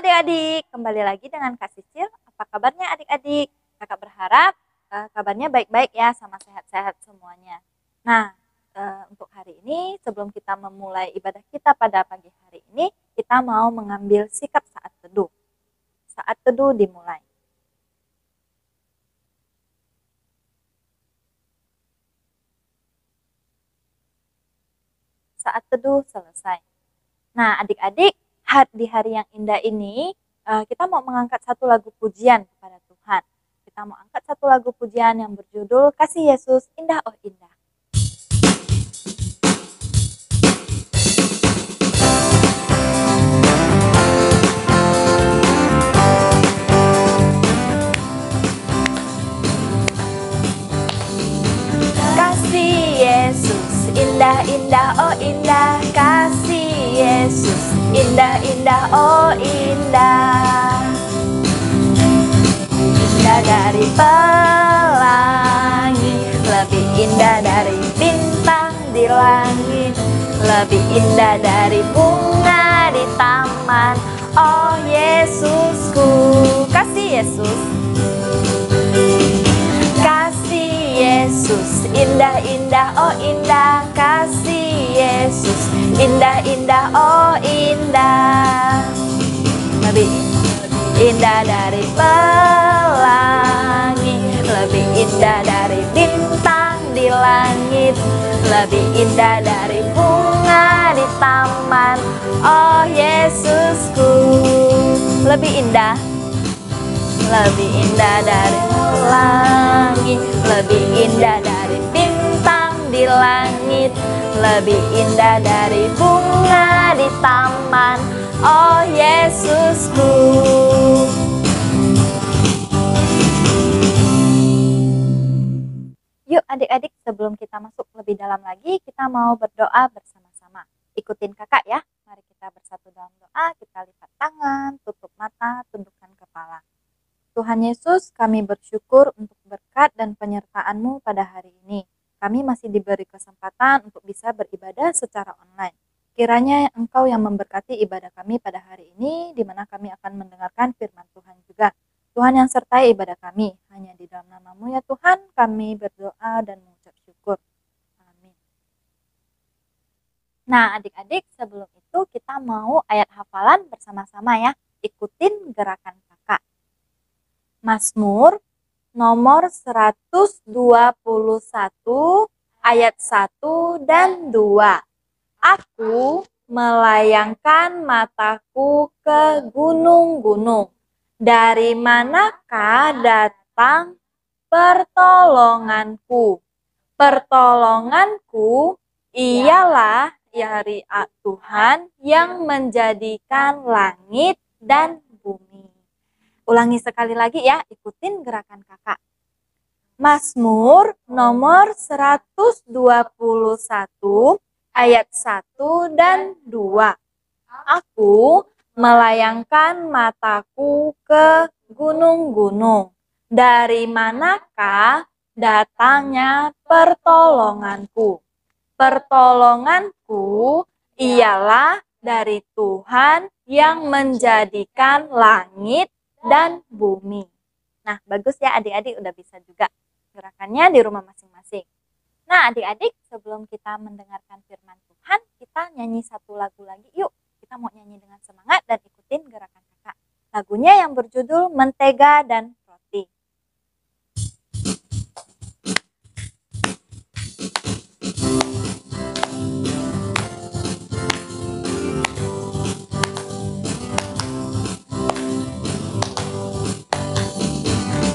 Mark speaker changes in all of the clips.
Speaker 1: adik-adik, kembali lagi dengan Kak Sisil. Apa kabarnya adik-adik? Kakak berharap kabarnya baik-baik ya, sama sehat-sehat semuanya. Nah, untuk hari ini sebelum kita memulai ibadah kita pada pagi hari ini, kita mau mengambil sikap saat teduh. Saat teduh dimulai. Saat teduh selesai. Nah, adik-adik, di hari yang indah ini, kita mau mengangkat satu lagu pujian kepada Tuhan. Kita mau angkat satu lagu pujian yang berjudul Kasih Yesus Indah Oh Indah. Kasih Yesus indah-indah oh indah, kasih Yesus indah-indah oh indah, indah dari pelangi, lebih indah dari bintang di langit, lebih indah dari bunga di taman. Oh Yesusku, kasih Yesus, kasih Yesus indah-indah oh indah, kasih Yesus indah-indah oh indah, lebih indah dari pelangi, lebih indah dari bintang di langit, lebih indah dari bunga di taman. Oh Yesusku, lebih indah dari pelangi, lebih indah dari bintang di langit, lebih indah dari bunga di taman. Oh Yesusku. Yuk adik-adik, sebelum kita masuk lebih dalam lagi, kita mau berdoa bersama-sama. Ikutin kakak ya. Mari kita bersatu dalam doa, kita lipat tangan, tutup mata, tundukkan kepala. Tuhan Yesus, kami bersyukur untuk berkat dan penyertaan-Mu pada hari ini. Kami masih diberi kesempatan untuk bisa beribadah secara online. Kiranya Engkau yang memberkati ibadah kami pada hari ini, di mana kami akan mendengarkan firman Tuhan juga. Tuhan yang sertai ibadah kami, hanya di dalam nama-Mu ya Tuhan, kami berdoa dan mengucap syukur. Amin. Nah adik-adik, sebelum itu kita mau ayat hafalan bersama-sama ya. Ikutin gerakan kakak. Mazmur nomor 121 ayat 1 dan 2. Aku melayangkan mataku ke gunung-gunung. Dari manakah datang pertolonganku? Pertolonganku ialah dari Tuhan yang menjadikan langit dan bumi. Ulangi sekali lagi ya, ikutin gerakan kakak. Mazmur nomor 121 ayat 1 dan 2. Aku melayangkan mataku ke gunung-gunung. Dari manakah datangnya pertolonganku? Pertolonganku ialah dari Tuhan yang menjadikan langit dan bumi. Nah, bagus ya adik-adik, udah bisa juga gerakannya di rumah masing-masing. Nah adik-adik, sebelum kita mendengarkan firman Tuhan, kita nyanyi satu lagu lagi yuk. Kita mau nyanyi dengan semangat dan ikutin gerakan kakak. Lagunya yang berjudul Mentega dan Roti.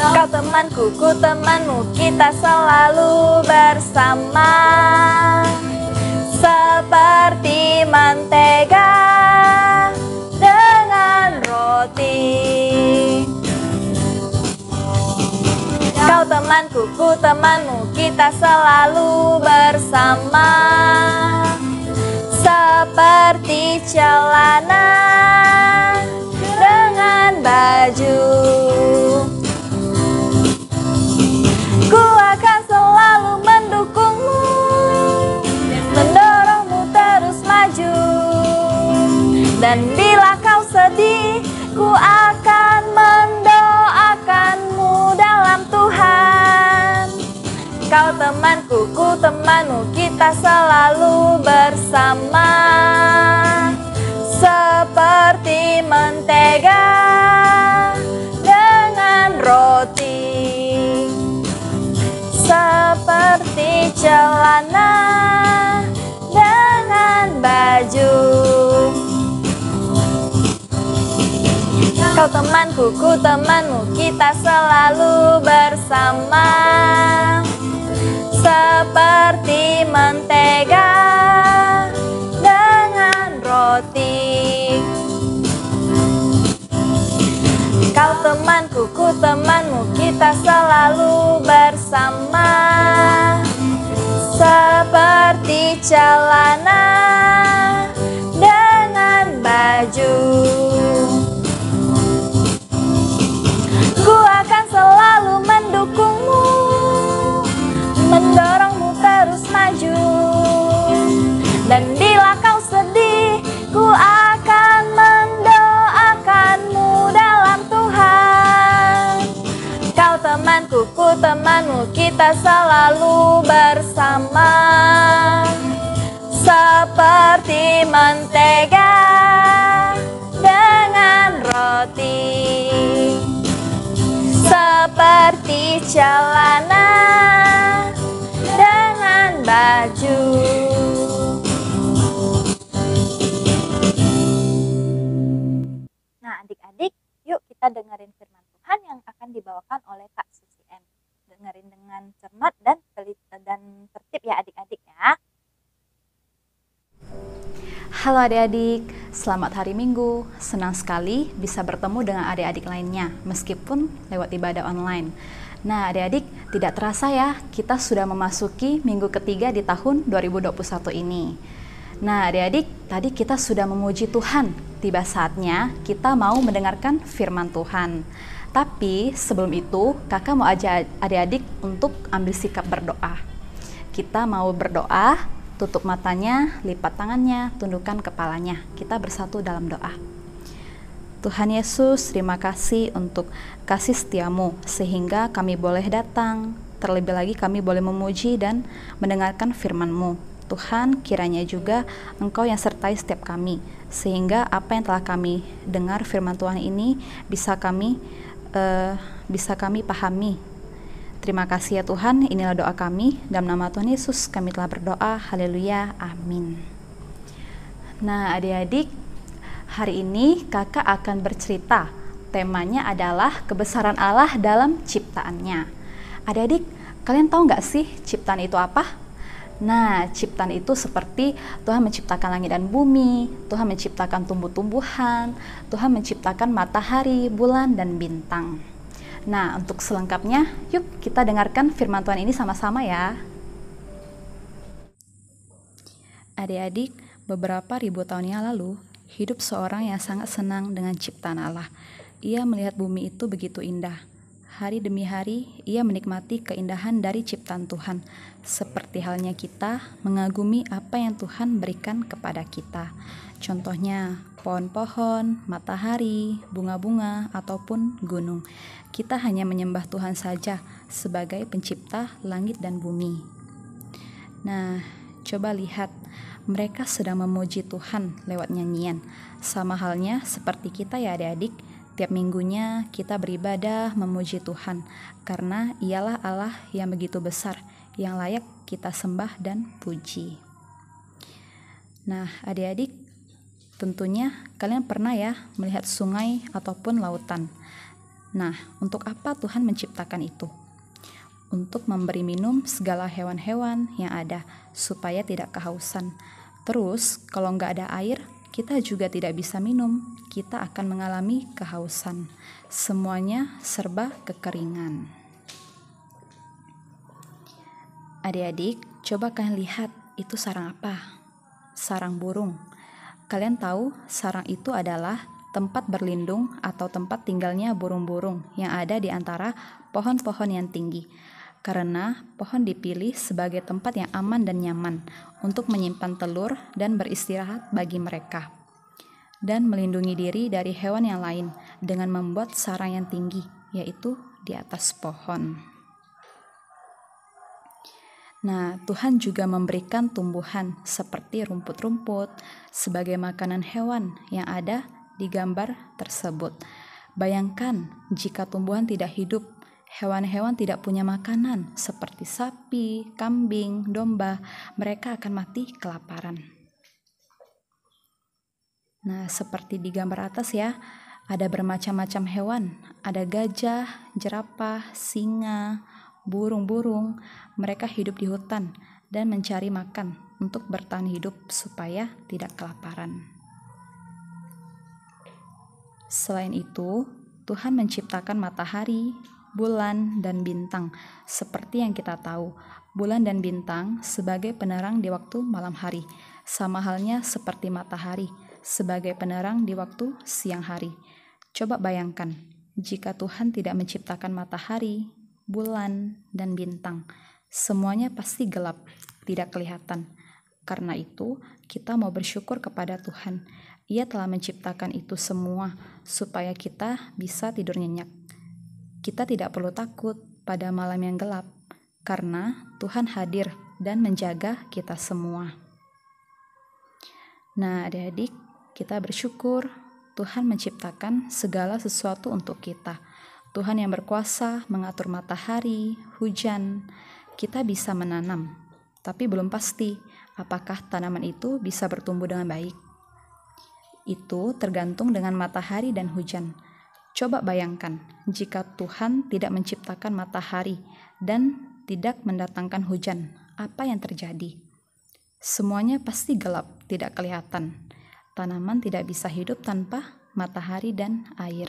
Speaker 1: Kau temanku, ku temanmu, kita selalu bersama. Seperti mentega dengan roti. Kau temanku, ku temanmu, kita selalu bersama. Seperti celana dengan baju. Ku akan selalu mendukungmu, mendorongmu terus maju. Dan bila kau sedih, Ku akan mendoakanmu dalam Tuhan. Kau temanku, ku temanmu, kita selalu bersama. Seperti mentega dengan roti, seperti celana dengan baju. Kau temanku, ku temanmu, kita selalu bersama. Seperti mentega dengan roti. Kau temanku, ku temanmu, kita selalu bersama. Seperti celana dengan baju. Ku akan selalu mendukungmu, mendorongmu terus maju. Dan bila kau sedih, ku akan mendoakanmu dalam Tuhan. Kau temanku, ku temanmu, kita selalu bersama. Seperti mentega dengan roti, seperti celana dengan baju. Nah, adik-adik, yuk kita dengerin firman Tuhan yang akan dibawakan oleh Kak Susi M. Dengerin dengan cermat dan tertib ya adik-adik ya.
Speaker 2: Halo adik-adik, selamat hari Minggu. Senang sekali bisa bertemu dengan adik-adik lainnya, meskipun lewat ibadah online. Nah adik-adik, tidak terasa ya, kita sudah memasuki minggu ketiga di tahun 2021 ini. Nah adik-adik, tadi kita sudah memuji Tuhan. Tiba saatnya kita mau mendengarkan firman Tuhan. Tapi sebelum itu, kakak mau ajak adik-adik untuk ambil sikap berdoa. Kita mau berdoa, tutup matanya, lipat tangannya, tundukkan kepalanya. Kita bersatu dalam doa. Tuhan Yesus, terima kasih untuk kasih setiamu, sehingga kami boleh datang. Terlebih lagi kami boleh memuji dan mendengarkan firman-Mu. Tuhan, kiranya juga Engkau yang sertai setiap kami, sehingga apa yang telah kami dengar firman Tuhan ini bisa kami pahami. Terima kasih ya Tuhan, inilah doa kami. Dalam nama Tuhan Yesus kami telah berdoa. Haleluya, amin. Nah adik-adik, hari ini kakak akan bercerita. Temanya adalah kebesaran Allah dalam ciptaannya. Adik-adik, kalian tahu nggak sih ciptaan itu apa? Nah, ciptaan itu seperti Tuhan menciptakan langit dan bumi, Tuhan menciptakan tumbuh-tumbuhan, Tuhan menciptakan matahari, bulan, dan bintang. Nah, untuk selengkapnya, yuk kita dengarkan firman Tuhan ini sama-sama ya. Adik-adik, beberapa ribu tahun yang lalu, hidup seorang yang sangat senang dengan ciptaan Allah. Ia melihat bumi itu begitu indah. Hari demi hari, ia menikmati keindahan dari ciptaan Tuhan. Seperti halnya kita mengagumi apa yang Tuhan berikan kepada kita. Contohnya, pohon-pohon, matahari, bunga-bunga, ataupun gunung. Kita hanya menyembah Tuhan saja sebagai pencipta langit dan bumi. Nah, coba lihat, mereka sedang memuji Tuhan lewat nyanyian. Sama halnya seperti kita ya adik-adik, tiap minggunya kita beribadah memuji Tuhan, karena ialah Allah yang begitu besar, yang layak kita sembah dan puji. Nah adik-adik, tentunya kalian pernah ya melihat sungai ataupun lautan. Nah, untuk apa Tuhan menciptakan itu? Untuk memberi minum segala hewan-hewan yang ada, supaya tidak kehausan. Terus, kalau nggak ada air, kita juga tidak bisa minum. Kita akan mengalami kehausan. Semuanya serba kekeringan. Adik-adik, coba kalian lihat, itu sarang apa? Sarang burung. Kalian tahu, sarang itu adalah tempat berlindung atau tempat tinggalnya burung-burung yang ada di antara pohon-pohon yang tinggi. Karena pohon dipilih sebagai tempat yang aman dan nyaman untuk menyimpan telur dan beristirahat bagi mereka, dan melindungi diri dari hewan yang lain, dengan membuat sarang yang tinggi, yaitu di atas pohon. Nah, Tuhan juga memberikan tumbuhan seperti rumput-rumput sebagai makanan hewan yang ada di gambar tersebut. Bayangkan jika tumbuhan tidak hidup, hewan-hewan tidak punya makanan seperti sapi, kambing, domba, mereka akan mati kelaparan. Nah, seperti di gambar atas ya, ada bermacam-macam hewan, ada gajah, jerapah, singa, burung-burung. Mereka hidup di hutan dan mencari makan untuk bertahan hidup supaya tidak kelaparan. Selain itu, Tuhan menciptakan matahari, bulan, dan bintang. Seperti yang kita tahu, bulan dan bintang sebagai penerang di waktu malam hari, sama halnya seperti matahari sebagai penerang di waktu siang hari. Coba bayangkan, jika Tuhan tidak menciptakan matahari, bulan, dan bintang, semuanya pasti gelap, tidak kelihatan. Karena itu, kita mau bersyukur kepada Tuhan. Ia telah menciptakan itu semua supaya kita bisa tidur nyenyak. Kita tidak perlu takut pada malam yang gelap, karena Tuhan hadir dan menjaga kita semua. Nah, adik-adik, kita bersyukur Tuhan menciptakan segala sesuatu untuk kita. Tuhan yang berkuasa mengatur matahari, hujan. Kita bisa menanam, tapi belum pasti apakah tanaman itu bisa bertumbuh dengan baik. Itu tergantung dengan matahari dan hujan. Coba bayangkan, jika Tuhan tidak menciptakan matahari dan tidak mendatangkan hujan, apa yang terjadi? Semuanya pasti gelap, tidak kelihatan. Tanaman tidak bisa hidup tanpa matahari dan air.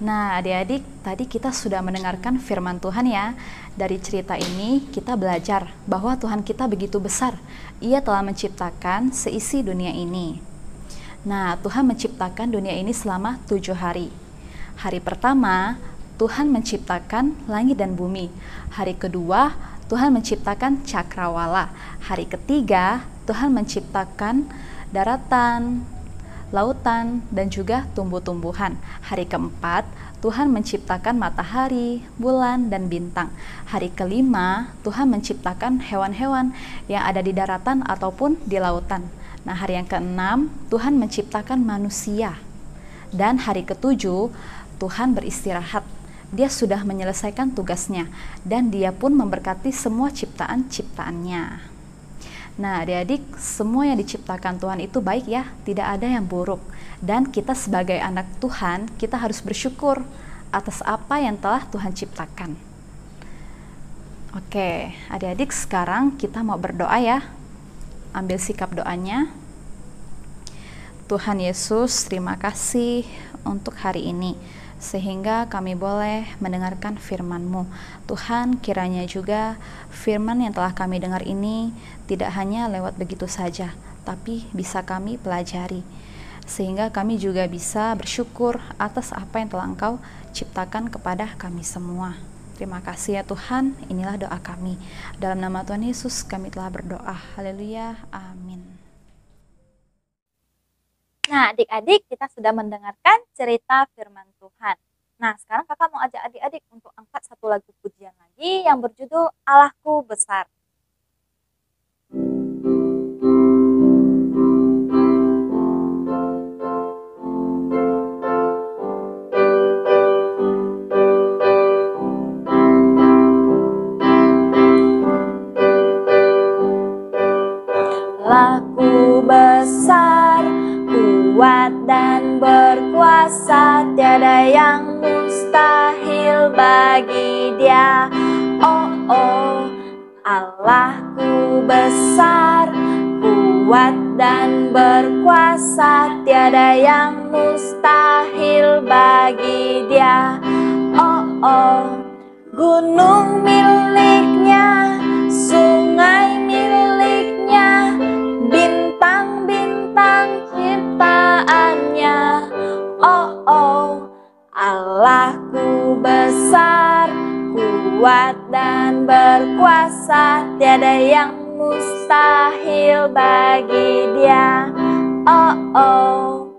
Speaker 2: Nah, adik-adik, tadi kita sudah mendengarkan firman Tuhan ya. Dari cerita ini kita belajar bahwa Tuhan kita begitu besar. Ia telah menciptakan seisi dunia ini. Nah, Tuhan menciptakan dunia ini selama 7 hari. Hari pertama, Tuhan menciptakan langit dan bumi. Hari kedua, Tuhan menciptakan cakrawala. Hari ketiga, Tuhan menciptakan daratan, lautan, dan juga tumbuh-tumbuhan. Hari keempat, Tuhan menciptakan matahari, bulan, dan bintang. Hari kelima, Tuhan menciptakan hewan-hewan yang ada di daratan ataupun di lautan. Nah, hari yang keenam, Tuhan menciptakan manusia. Dan hari ketujuh, Tuhan beristirahat. Dia sudah menyelesaikan tugasnya, dan dia pun memberkati semua ciptaan-ciptaannya. Nah, adik-adik, semua yang diciptakan Tuhan itu baik ya, tidak ada yang buruk. Dan kita sebagai anak Tuhan, kita harus bersyukur atas apa yang telah Tuhan ciptakan. Oke, adik-adik, sekarang kita mau berdoa ya. Ambil sikap doanya. Tuhan Yesus, terima kasih untuk hari ini, sehingga kami boleh mendengarkan firman-Mu. Tuhan, kiranya juga firman yang telah kami dengar ini tidak hanya lewat begitu saja, tapi bisa kami pelajari, sehingga kami juga bisa bersyukur atas apa yang telah Engkau ciptakan kepada kami semua. Terima kasih ya Tuhan, inilah doa kami. Dalam nama Tuhan Yesus kami telah berdoa. Haleluya, amin.
Speaker 1: Nah, adik-adik, kita sudah mendengarkan cerita firman Tuhan. Nah, sekarang kakak mau ajak adik-adik untuk angkat satu lagu pujian lagi yang berjudul Allahku Besar. Allahku besar, kuat dan berkuasa, tiada yang mustahil bagi Dia. Oh, oh, Allahku besar, kuat dan berkuasa, tiada yang mustahil bagi Dia. Oh, oh, gunung miliknya, sungai miliknya, bintang-bintang ciptaannya. Oh, oh, Allahku besar, kuat dan berkuasa, tiada yang mustahil bagi Dia. Oh oh.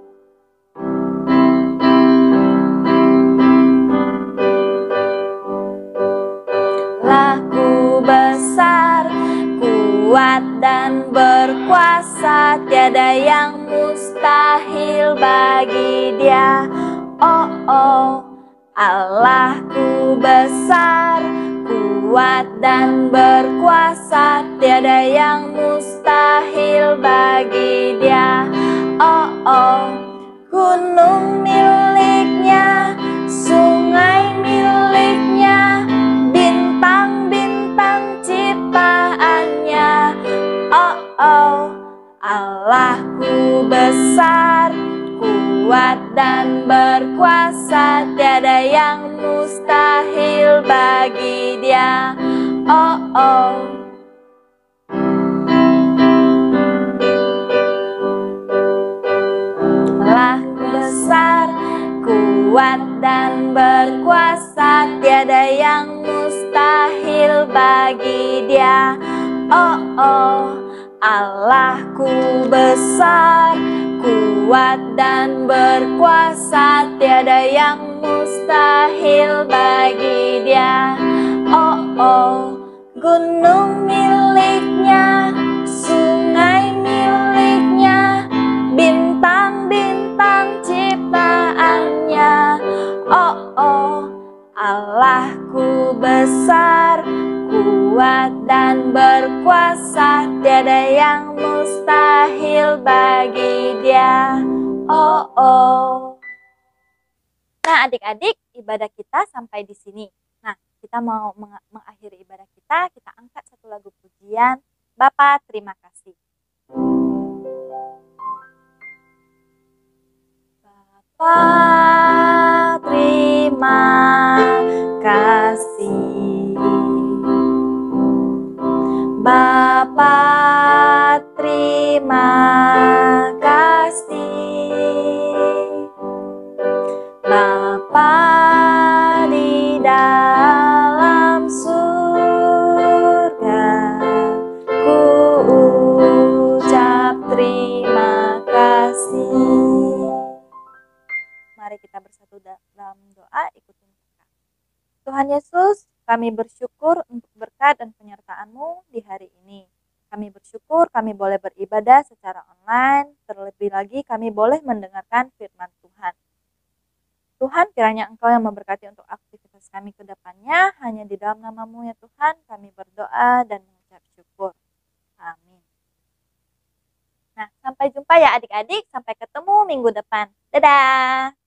Speaker 1: Laku besar, kuat dan berkuasa, tiada yang mustahil bagi Dia. Oh oh, Allahku besar, kuat dan berkuasa, tiada yang mustahil bagi Dia. Oh oh, gunung miliknya, sungai miliknya, bintang-bintang ciptaannya. Oh oh, Allahku besar, kuat dan berkuasa, tiada yang mustahil bagi Dia. Oh oh. Allahku besar, kuat dan berkuasa, tiada yang mustahil bagi Dia. Oh oh, Allahku besar, kuat dan berkuasa, tiada yang mustahil bagi Dia. Oh oh, gunung miliknya, sungai miliknya, bintang-bintang ciptaannya. Oh oh, Allahku besar, kuat dan berkuasa, tiada yang mustahil bagi Dia. Oh oh. Nah, adik-adik, ibadah kita sampai di sini. Nah, kita mau mengakhiri ibadah kita angkat satu lagu pujian. Bapa, terima kasih. Bapa, terima kasih. Bapa, terima kasih. Bapa di dalam surga, ku ucap terima kasih. Mari kita bersatu dalam doa, ikutin kita. Tuhan Yesus, kami bersyukur untuk berkat dan penyertaan-Mu di hari ini. Kami bersyukur kami boleh beribadah secara online, terlebih lagi kami boleh mendengarkan firman Tuhan. Tuhan, kiranya Engkau yang memberkati untuk aktivitas kami ke depannya, hanya di dalam nama-Mu ya Tuhan, kami berdoa dan mengucap syukur. Amin. Nah, sampai jumpa ya adik-adik, sampai ketemu minggu depan. Dadah!